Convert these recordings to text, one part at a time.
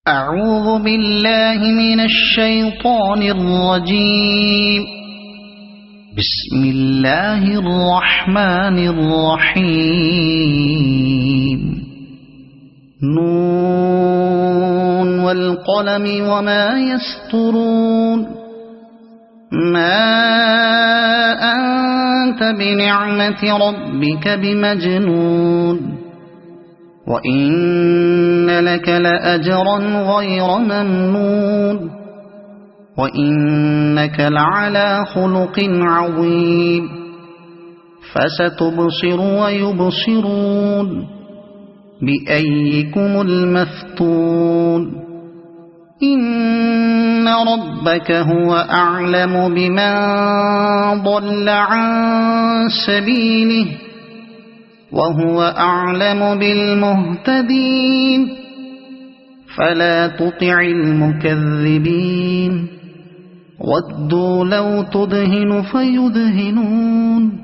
أعوذ بالله من الشيطان الرجيم. بسم الله الرحمن الرحيم. نون والقلم وما يسطرون. ما أنت بنعمة ربك بمجنون، وإن لك لأجرا غير ممنون، وإنك لعلى خلق عظيم. فستبصر ويبصرون بأيكم المفتون. إن ربك هو أعلم بمن ضل عن سبيله، وهو أعلم بالمهتدين. فلا تطع المكذبين، ودوا لو تدهن فيدهنون.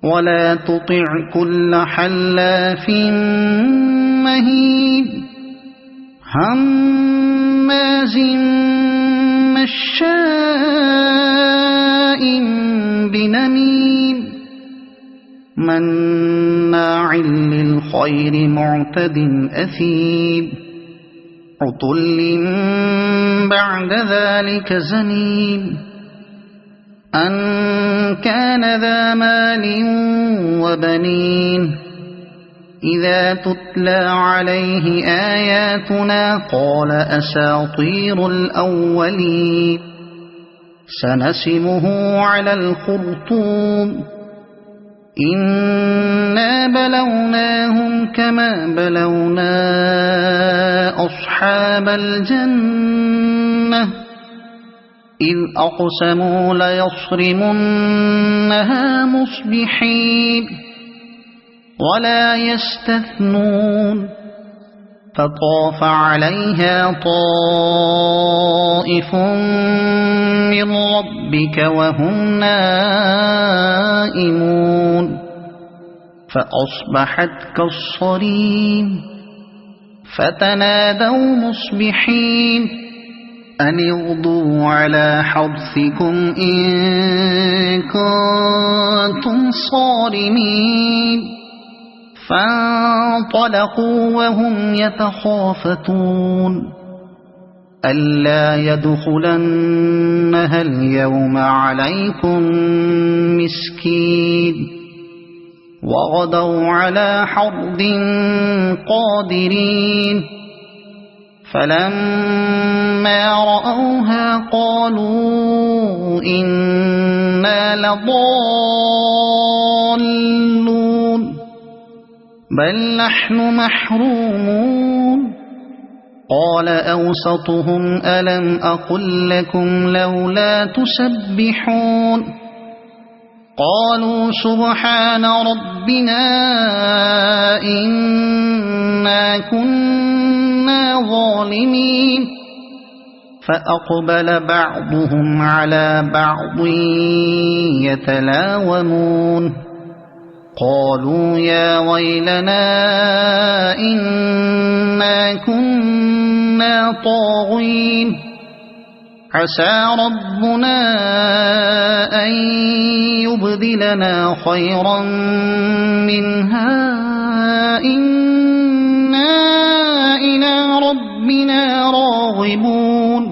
ولا تطع كل حلاف مهين، هماز مشاء بنميم، مناع للخير معتد أثيم، عتل بعد ذلك زنيم. أن كان ذا مال وبنين، إذا تتلى عليه آياتنا قال أساطير الأولين. سنسمه على الخرطوم. إنا بلوناهم كما بلونا أصحاب الجنة، إذ أقسموا ليصرمنها مصبحين ولا يستثنون. فطاف عليها طائف من ربك وهم نائمون، فأصبحت كالصريم. فتنادوا مصبحين أن اغدوا على حرثكم إن كنتم صارمين. فانطلقوا وهم يتخافتون ألا يدخلنها اليوم عليكم مسكين. وغدوا على حرد قادرين. فلما رأوها قالوا إنا لضالون، بل نحن محرومون. قال أوسطهم ألم أقل لكم لولا تسبحون؟ قالوا سبحان ربنا إنا كنا ظالمين. فأقبل بعضهم على بعض يتلاومون. قالوا يا ويلنا إنا كنا طاغين. عسى ربنا أن يبدلنا خيرا منها إنا إلى ربنا راغبون.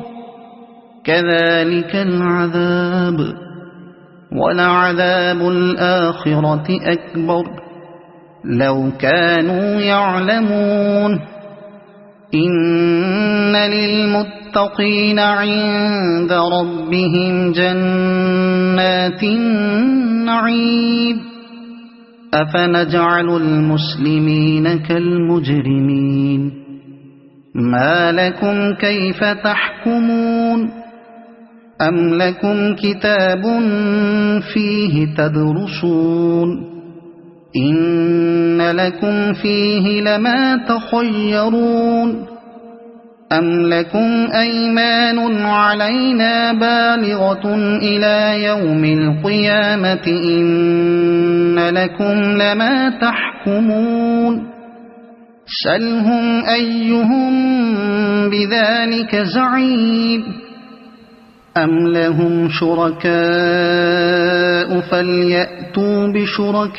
كذلك العذاب، ولعذاب الآخرة أكبر لو كانوا يعلمون. إن للمتقين عند ربهم جنات النعيم. أفنجعل المسلمين كالمجرمين؟ ما لكم كيف تحكمون؟ أم لكم كتاب فيه تدرسون؟ إن لكم فيه لما تخيرون. أم لكم أيمان علينا بالغة إلى يوم القيامة إن لكم لما تحكمون. سلهم أيهم بذلك زعيم أم لهم شركاء فليأتوا بشركائهم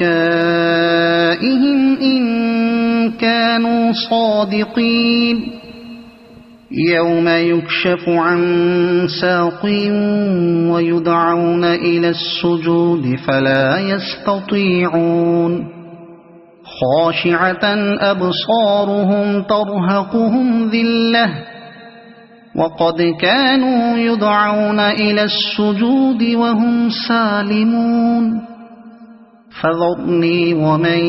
إن كانوا صادقين يوم يكشف عن ساق ويدعون إلى السجود فلا يستطيعون خاشعة أبصارهم ترهقهم ذلة وقد كانوا يدعون إلى السجود وهم سالمون فذرني ومن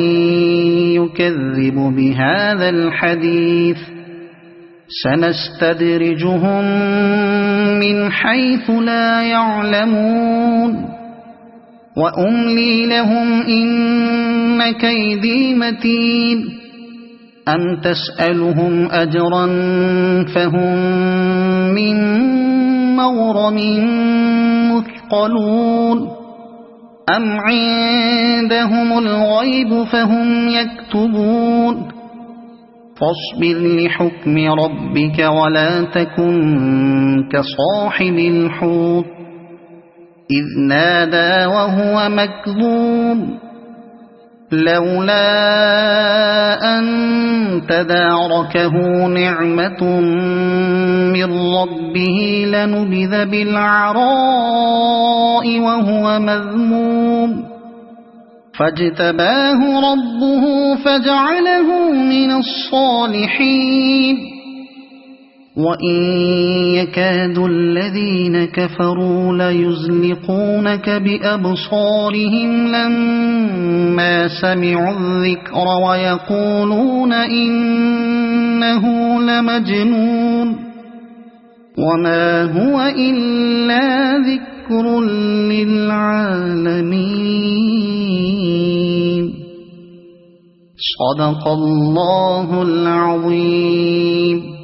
يكذب بهذا الحديث سنستدرجهم من حيث لا يعلمون وأملي لهم إن كيدي متين أم تسألهم أجرا فهم من مغرم مثقلون أم عندهم الغيب فهم يكتبون فاصبر لحكم ربك ولا تكن كصاحب الحوت إذ نادى وهو مكظوم لولا أن تداركه نعمة من ربه لنبذ بالعراء وهو مذموم فاجتباه ربه فجعله من الصالحين وإن يكاد الذين كفروا ليزلقونك بأبصارهم لما سمعوا الذكر ويقولون إنه لمجنون وما هو إلا ذكر للعالمين صدق الله العظيم.